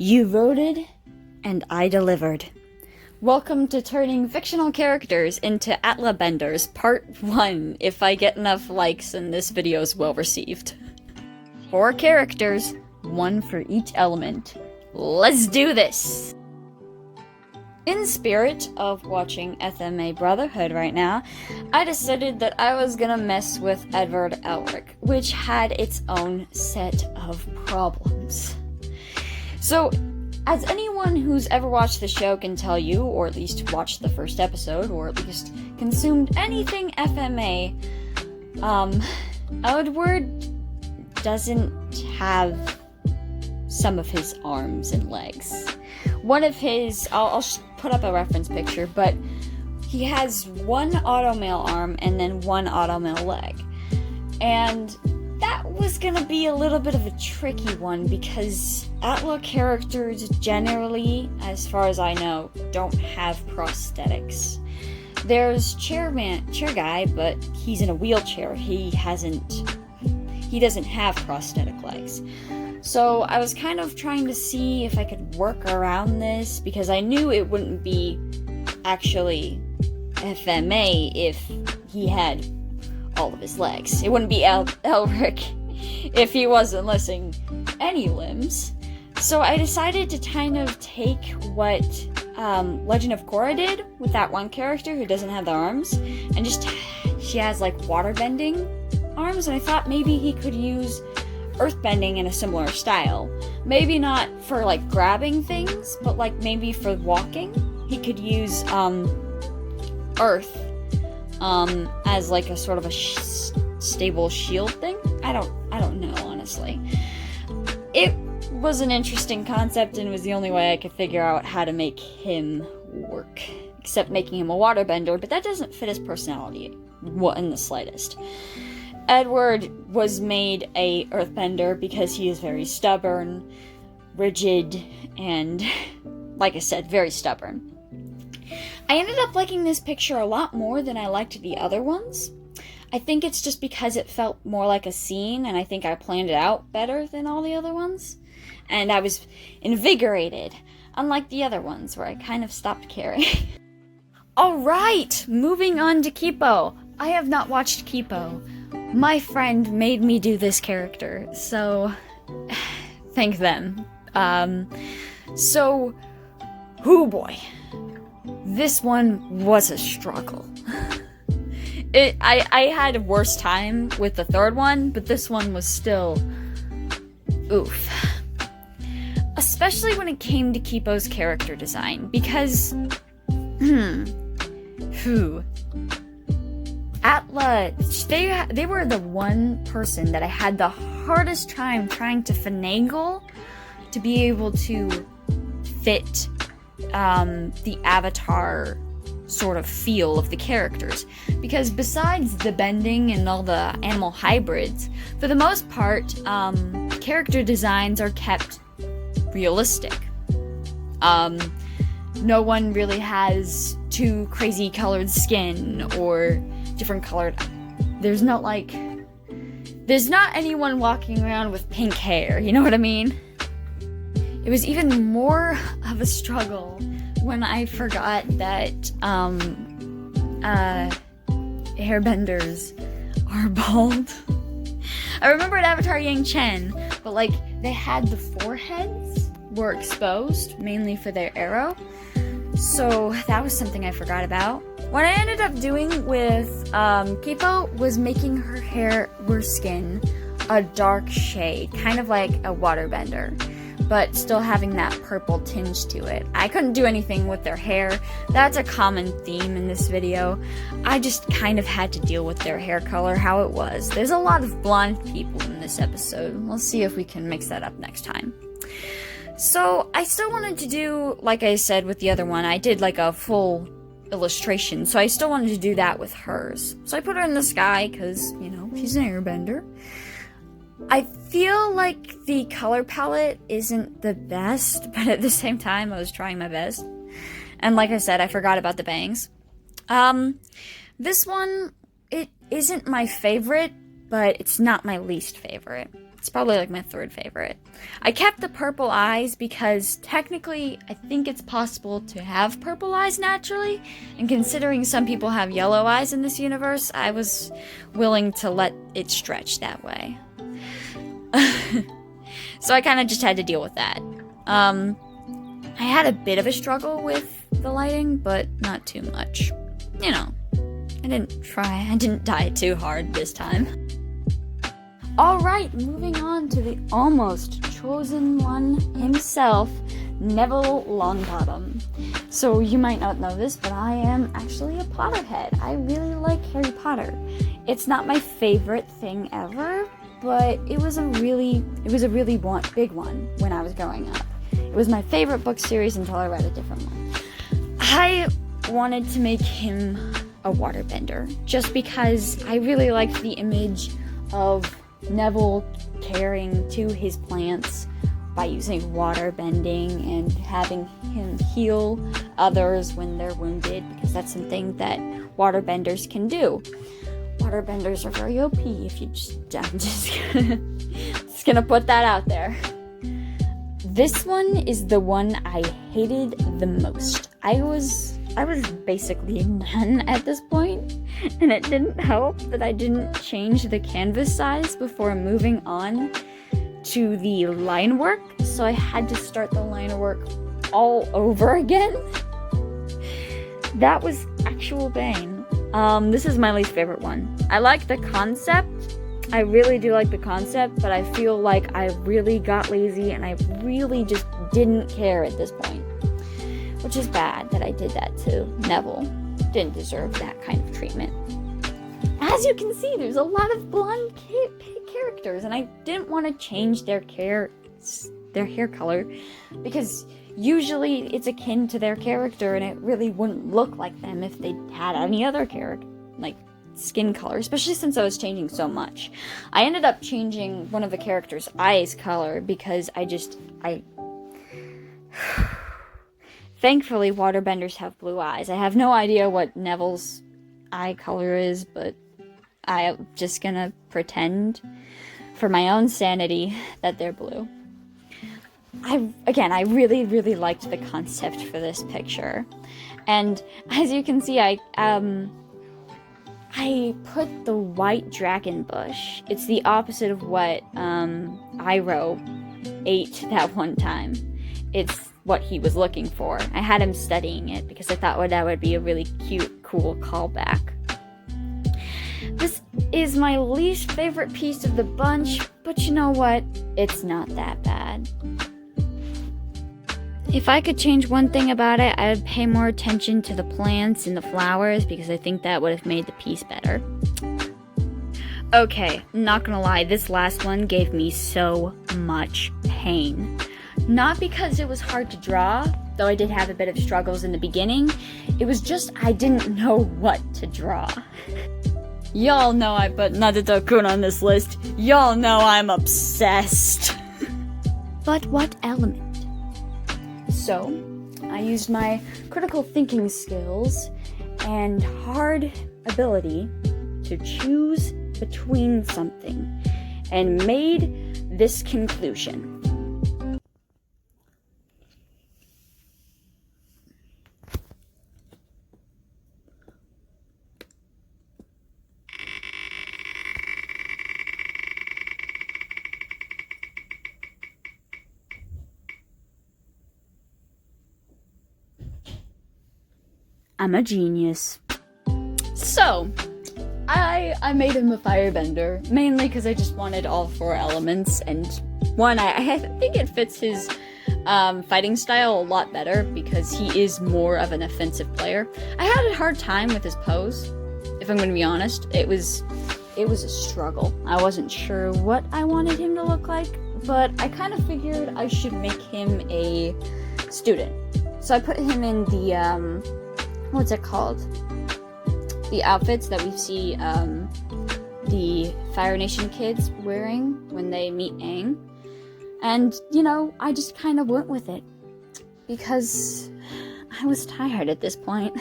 You voted, and I delivered. Welcome to turning fictional characters into ATLA benders, part 1, if I get enough likes and this video is well received. 4 characters, 1 for each element. Let's do this! In spirit of watching FMA Brotherhood right now, I decided that I was gonna mess with Edward Elric, which had its own set of problems. So, as anyone who's ever watched the show can tell you, or at least watched the first episode, or at least consumed anything FMA, Edward doesn't have some of his arms and legs. One of his, I'll put up a reference picture, but he has one automail arm and then one automail leg. And that was gonna be a little bit of a tricky one because ATLA characters generally, as far as I know, don't have prosthetics. There's chair guy, but he's in a wheelchair. He doesn't have prosthetic legs. So I was kind of trying to see if I could work around this because I knew it wouldn't be actually FMA if he had all of his legs. It wouldn't be Elric if he wasn't missing any limbs. So I decided to kind of take what Legend of Korra did with that one character who doesn't have the arms, and she has like waterbending arms, and I thought maybe he could use earthbending in a similar style. Maybe not for like grabbing things, but like maybe for walking. He could use earth as like a sort of a stable shield thing. I don't know, honestly. It was an interesting concept and was the only way I could figure out how to make him work, except making him a waterbender, but that doesn't fit his personality in the slightest. Edward was made a earthbender because he is very stubborn, rigid, and, like I said, very stubborn. I ended up liking this picture a lot more than I liked the other ones. I think it's just because it felt more like a scene, and I think I planned it out better than all the other ones. And I was invigorated, unlike the other ones, where I kind of stopped caring. Alright, moving on to Kippo. I have not watched Kippo. My friend made me do this character, so thank them. So, hoo boy. This one was a struggle. I had a worse time with the third one, but this one was still oof. Especially when it came to Kippo's character design, because ATLA, they were the one person that I had the hardest time trying to finagle to be able to fit the avatar sort of feel of the characters. Because besides the bending and all the animal hybrids, for the most part, character designs are kept realistic. No one really has too crazy colored skin or different colored. There's not anyone walking around with pink hair, you know what I mean? It was even more of a struggle when I forgot that airbenders are bald. I remember at Avatar Yang Chen, but like they had the foreheads were exposed mainly for their arrow. So that was something I forgot about. What I ended up doing with Kippo was making her skin a dark shade, kind of like a waterbender, but still having that purple tinge to it. I couldn't do anything with their hair. That's a common theme in this video. I just kind of had to deal with their hair color how it was. There's a lot of blonde people in this episode. We'll see if we can mix that up next time. So I still wanted to do, like I said with the other one, I did like a full illustration, so I still wanted to do that with hers. So I put her in the sky because, you know, she's an airbender. I feel like the color palette isn't the best, but at the same time, I was trying my best. And like I said, I forgot about the bangs. This one, it isn't my favorite but it's not my least favorite. It's probably like my third favorite. I kept the purple eyes because technically I think it's possible to have purple eyes naturally, and considering some people have yellow eyes in this universe, I was willing to let it stretch that way. So I kind of just had to deal with that. I had a bit of a struggle with the lighting, but not too much. You know, I didn't die too hard this time. Alright, moving on to the almost chosen one himself, Neville Longbottom. So you might not know this, but I am actually a Potterhead. I really like Harry Potter. It's not my favorite thing ever, but it was a really big one when I was growing up. It was my favorite book series until I read a different one. I wanted to make him a waterbender, just because I really liked the image of Neville caring to his plants by using water bending and having him heal others when they're wounded, because that's something that waterbenders can do. Waterbenders are very OP if you I'm just gonna put that out there. This one is the one I hated the most. I was basically none at this point, and it didn't help that I didn't change the canvas size before moving on to the line work, so I had to start the line work all over again. That was actual pain. This is my least favorite one. I like the concept. I really do like the concept, but I feel like I really got lazy and I really just didn't care at this point. Which is bad that I did that to Neville. Didn't deserve that kind of treatment. As you can see, there's a lot of blonde characters, and I didn't want to change their hair color, because usually it's akin to their character, and it really wouldn't look like them if they had any other character, like skin color, especially since I was changing so much. I ended up changing one of the characters' eyes color because Thankfully, waterbenders have blue eyes. I have no idea what Neville's eye color is, but I'm just gonna pretend, for my own sanity, that they're blue. I really liked the concept for this picture. And as you can see, I put the white dragon bush. It's the opposite of what Iroh ate that one time. It's what he was looking for. I had him studying it because I thought that would be a really cute, cool callback. This is my least favorite piece of the bunch, but you know what? It's not that bad. If I could change one thing about it, I would pay more attention to the plants and the flowers, because I think that would have made the piece better. Okay, not gonna lie, this last one gave me so much pain. Not because it was hard to draw, though I did have a bit of struggles in the beginning. It was just I didn't know what to draw. Y'all know I put Nadito-kun on this list. Y'all know I'm obsessed. But what element? So, I used my critical thinking skills and hard ability to choose between something, and made this conclusion. I'm a genius. So, I made him a firebender, mainly because I just wanted all 4 elements, and one, I think it fits his fighting style a lot better, because he is more of an offensive player. I had a hard time with his pose, if I'm going to be honest. It was a struggle. I wasn't sure what I wanted him to look like, but I kind of figured I should make him a student. So I put him in the, what's it called? The outfits that we see the Fire Nation kids wearing when they meet Aang. And, you know, I just kind of went with it, because I was tired at this point.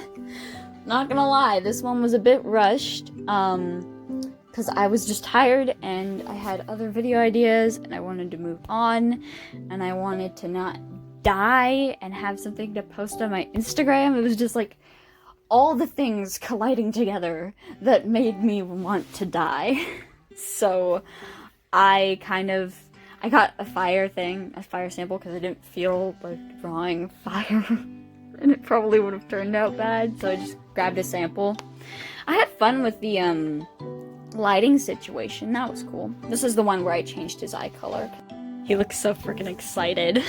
Not gonna lie, this one was a bit rushed, because because I was just tired and I had other video ideas and I wanted to move on and I wanted to not die and have something to post on my Instagram. It was just like all the things colliding together that made me want to die. So I got a fire sample because I didn't feel like drawing fire and it probably would have turned out bad, so I just grabbed a sample. I had fun with the lighting situation. That was cool. This is the one where I changed his eye color. He looks so freaking excited.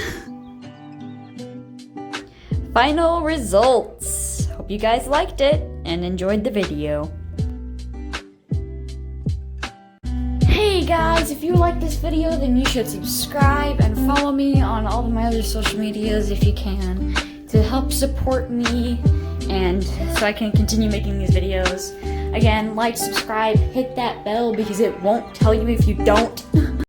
Final results. Hope you guys liked it and enjoyed the video. Hey guys, if you like this video, then you should subscribe and follow me on all of my other social medias if you can, to help support me and so I can continue making these videos. Again, like, subscribe, hit that bell because it won't tell you if you don't.